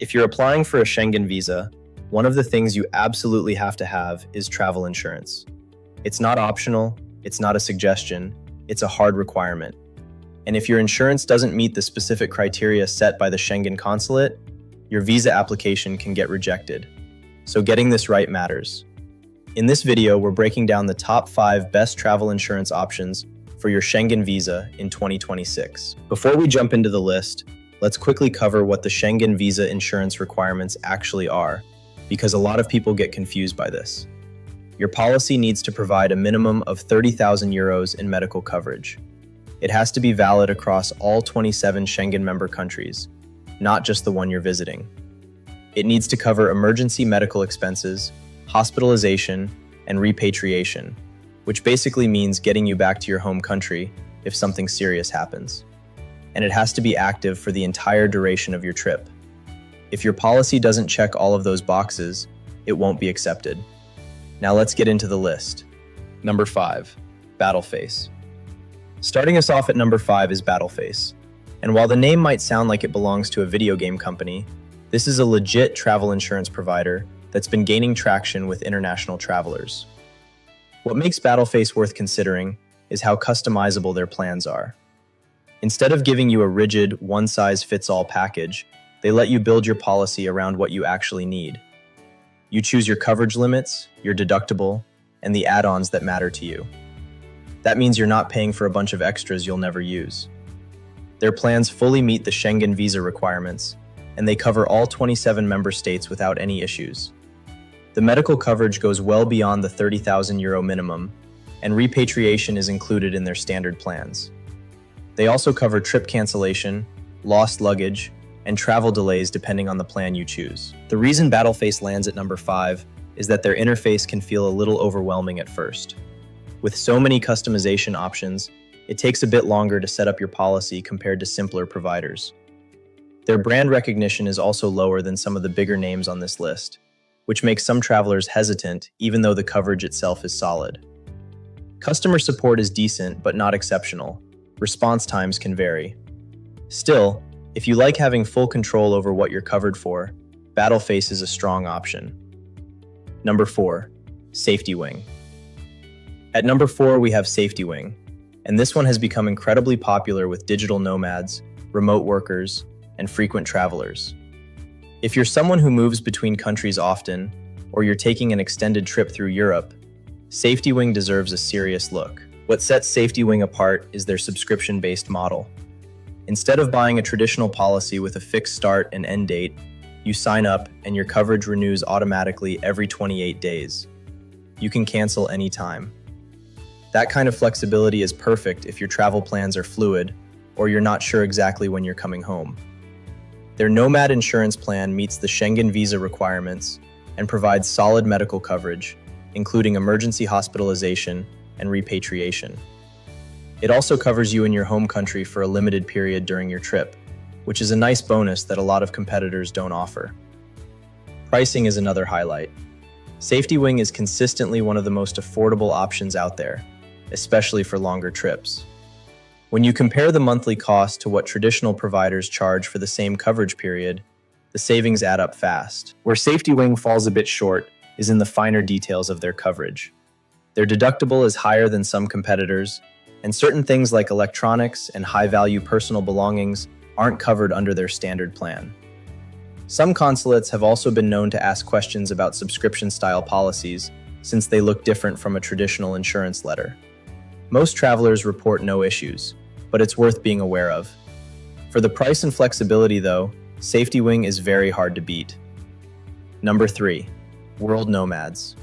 If you're applying for a Schengen visa, one of the things you absolutely have to have is travel insurance. It's not optional, it's not a suggestion, it's a hard requirement. And if your insurance doesn't meet the specific criteria set by the Schengen consulate, your visa application can get rejected. So getting this right matters. In this video, we're breaking down the top 5 best travel insurance options for your Schengen visa in 2026. Before we jump into the list, let's quickly cover what the Schengen visa insurance requirements actually are, because a lot of people get confused by this. Your policy needs to provide a minimum of 30,000 euros in medical coverage. It has to be valid across all 27 Schengen member countries, not just the one you're visiting. It needs to cover emergency medical expenses, hospitalization, and repatriation, which basically means getting you back to your home country if something serious happens. And it has to be active for the entire duration of your trip. If your policy doesn't check all of those boxes, it won't be accepted. Now let's get into the list. Number 5, Battleface. Starting us off at number 5 is Battleface. And while the name might sound like it belongs to a video game company, this is a legit travel insurance provider that's been gaining traction with international travelers. What makes Battleface worth considering is how customizable their plans are. Instead of giving you a rigid, one-size-fits-all package, they let you build your policy around what you actually need. You choose your coverage limits, your deductible, and the add-ons that matter to you. That means you're not paying for a bunch of extras you'll never use. Their plans fully meet the Schengen visa requirements, and they cover all 27 member states without any issues. The medical coverage goes well beyond the 30,000 euro minimum, and repatriation is included in their standard plans. They also cover trip cancellation, lost luggage, and travel delays depending on the plan you choose. The reason Battleface lands at number 5 is that their interface can feel a little overwhelming at first. With so many customization options, it takes a bit longer to set up your policy compared to simpler providers. Their brand recognition is also lower than some of the bigger names on this list, which makes some travelers hesitant even though the coverage itself is solid. Customer support is decent but not exceptional. Response times can vary. Still, if you like having full control over what you're covered for, Battleface is a strong option. Number 4, Safety Wing. At number 4, we have Safety Wing, and this one has become incredibly popular with digital nomads, remote workers, and frequent travelers. If you're someone who moves between countries often, or you're taking an extended trip through Europe, Safety Wing deserves a serious look. What sets Safety Wing apart is their subscription-based model. Instead of buying a traditional policy with a fixed start and end date, you sign up and your coverage renews automatically every 28 days. You can cancel anytime. That kind of flexibility is perfect if your travel plans are fluid or you're not sure exactly when you're coming home. Their Nomad insurance plan meets the Schengen visa requirements and provides solid medical coverage, including emergency hospitalization and repatriation. It also covers you in your home country for a limited period during your trip, which is a nice bonus that a lot of competitors don't offer. Pricing is another highlight. Safety Wing is consistently one of the most affordable options out there, especially for longer trips. When you compare the monthly cost to what traditional providers charge for the same coverage period, the savings add up fast. Where Safety Wing falls a bit short is in the finer details of their coverage. Their deductible is higher than some competitors, and certain things like electronics and high-value personal belongings aren't covered under their standard plan. Some consulates have also been known to ask questions about subscription-style policies since they look different from a traditional insurance letter. Most travelers report no issues, but it's worth being aware of. For the price and flexibility, though, Safety Wing is very hard to beat. Number 3, World Nomads.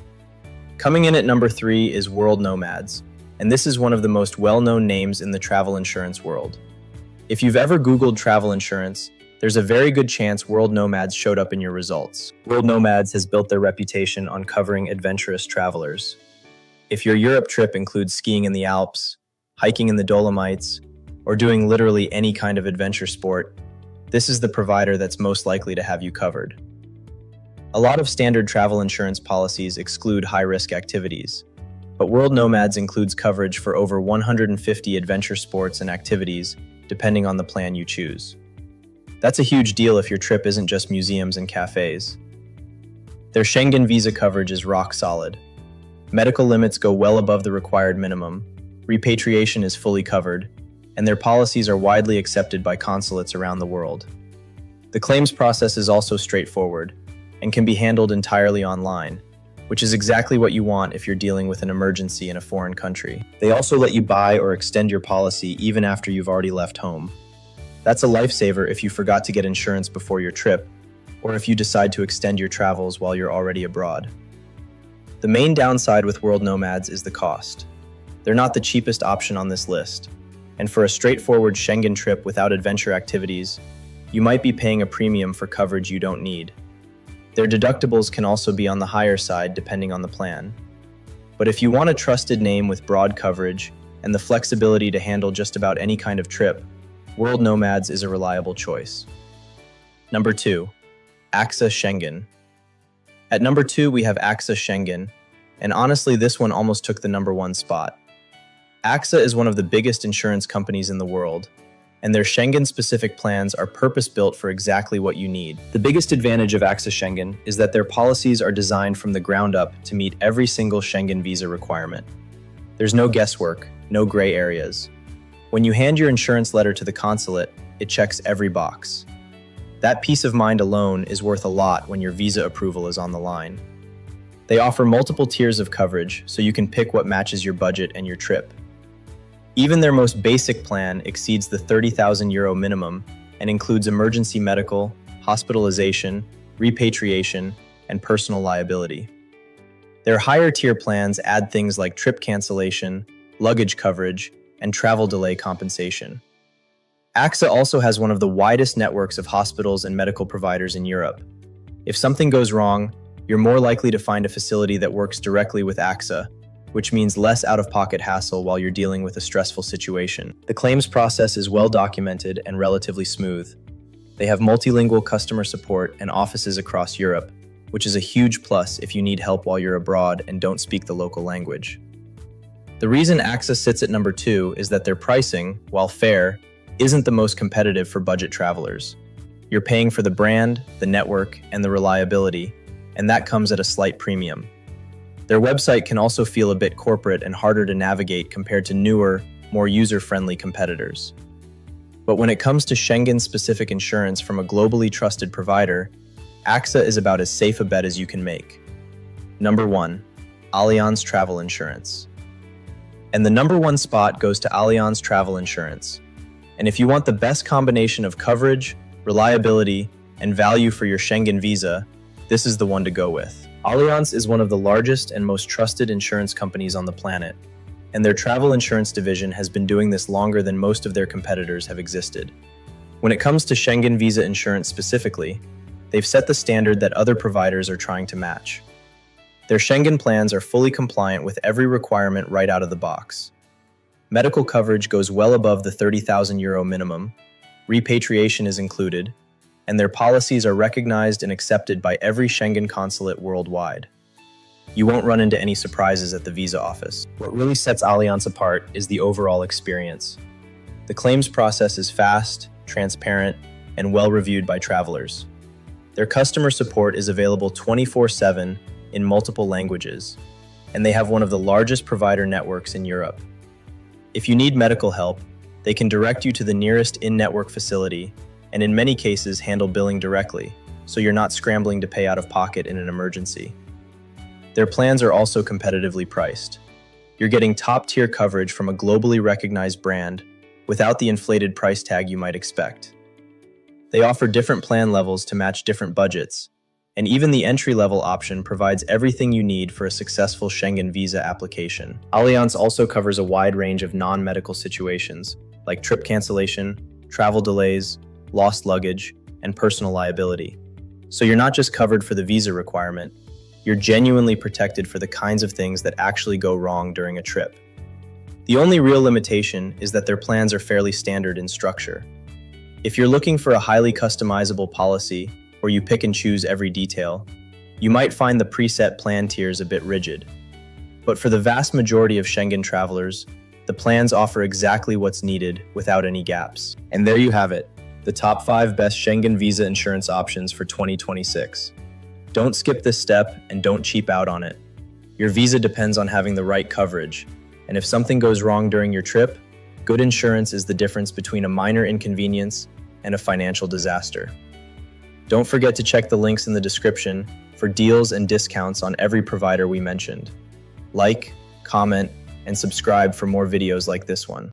Coming in at number 3 is World Nomads, and this is one of the most well-known names in the travel insurance world. If you've ever Googled travel insurance, there's a very good chance World Nomads showed up in your results. World Nomads has built their reputation on covering adventurous travelers. If your Europe trip includes skiing in the Alps, hiking in the Dolomites, or doing literally any kind of adventure sport, this is the provider that's most likely to have you covered. A lot of standard travel insurance policies exclude high-risk activities, but World Nomads includes coverage for over 150 adventure sports and activities, depending on the plan you choose. That's a huge deal if your trip isn't just museums and cafes. Their Schengen visa coverage is rock solid. Medical limits go well above the required minimum, repatriation is fully covered, and their policies are widely accepted by consulates around the world. The claims process is also straightforward and can be handled entirely online, which is exactly what you want if you're dealing with an emergency in a foreign country. They also let you buy or extend your policy even after you've already left home. That's a lifesaver if you forgot to get insurance before your trip, or if you decide to extend your travels while you're already abroad. The main downside with world nomads is the cost. They're not the cheapest option on this list, and for a straightforward Schengen trip without adventure activities, you might be paying a premium for coverage you don't need. Their deductibles can also be on the higher side depending on the plan. But if you want a trusted name with broad coverage and the flexibility to handle just about any kind of trip, World Nomads is a reliable choice. Number 2. AXA Schengen. At number 2, we have AXA Schengen, and honestly, this one almost took the number 1 spot. AXA is one of the biggest insurance companies in the world, and their Schengen-specific plans are purpose-built for exactly what you need. The biggest advantage of AXA Schengen is that their policies are designed from the ground up to meet every single Schengen visa requirement. There's no guesswork, no gray areas. When you hand your insurance letter to the consulate, it checks every box. That peace of mind alone is worth a lot when your visa approval is on the line. They offer multiple tiers of coverage, so you can pick what matches your budget and your trip. Even their most basic plan exceeds the €30,000 minimum and includes emergency medical, hospitalization, repatriation, and personal liability. Their higher tier plans add things like trip cancellation, luggage coverage, and travel delay compensation. AXA also has one of the widest networks of hospitals and medical providers in Europe. If something goes wrong, you're more likely to find a facility that works directly with AXA, which means less out-of-pocket hassle while you're dealing with a stressful situation. The claims process is well documented and relatively smooth. They have multilingual customer support and offices across Europe, which is a huge plus if you need help while you're abroad and don't speak the local language. The reason AXA sits at number 2 is that their pricing, while fair, isn't the most competitive for budget travelers. You're paying for the brand, the network, and the reliability, and that comes at a slight premium. Their website can also feel a bit corporate and harder to navigate compared to newer, more user-friendly competitors. But when it comes to Schengen-specific insurance from a globally trusted provider, AXA is about as safe a bet as you can make. Number 1. Allianz Travel Insurance. And the number 1 spot goes to Allianz Travel Insurance. And if you want the best combination of coverage, reliability, and value for your Schengen visa, this is the one to go with. Allianz is one of the largest and most trusted insurance companies on the planet, and their travel insurance division has been doing this longer than most of their competitors have existed. When it comes to Schengen visa insurance specifically, they've set the standard that other providers are trying to match. Their Schengen plans are fully compliant with every requirement right out of the box. Medical coverage goes well above the €30,000 minimum, repatriation is included, and their policies are recognized and accepted by every Schengen consulate worldwide. You won't run into any surprises at the visa office. What really sets Allianz apart is the overall experience. The claims process is fast, transparent, and well-reviewed by travelers. Their customer support is available 24/7 in multiple languages, and they have one of the largest provider networks in Europe. If you need medical help, they can direct you to the nearest in-network facility, and in many cases handle billing directly, so you're not scrambling to pay out of pocket in an emergency. Their plans are also competitively priced. You're getting top-tier coverage from a globally recognized brand without the inflated price tag you might expect. They offer different plan levels to match different budgets, and even the entry-level option provides everything you need for a successful Schengen visa application. Allianz also covers a wide range of non-medical situations, like trip cancellation, travel delays, lost luggage, and personal liability. So you're not just covered for the visa requirement, you're genuinely protected for the kinds of things that actually go wrong during a trip. The only real limitation is that their plans are fairly standard in structure. If you're looking for a highly customizable policy, where you pick and choose every detail, you might find the preset plan tiers a bit rigid. But for the vast majority of Schengen travelers, the plans offer exactly what's needed without any gaps. And there you have it. the top 5 best Schengen visa insurance options for 2026. Don't skip this step and don't cheap out on it. Your visa depends on having the right coverage, and if something goes wrong during your trip, good insurance is the difference between a minor inconvenience and a financial disaster. Don't forget to check the links in the description for deals and discounts on every provider we mentioned. Like, comment, and subscribe for more videos like this one.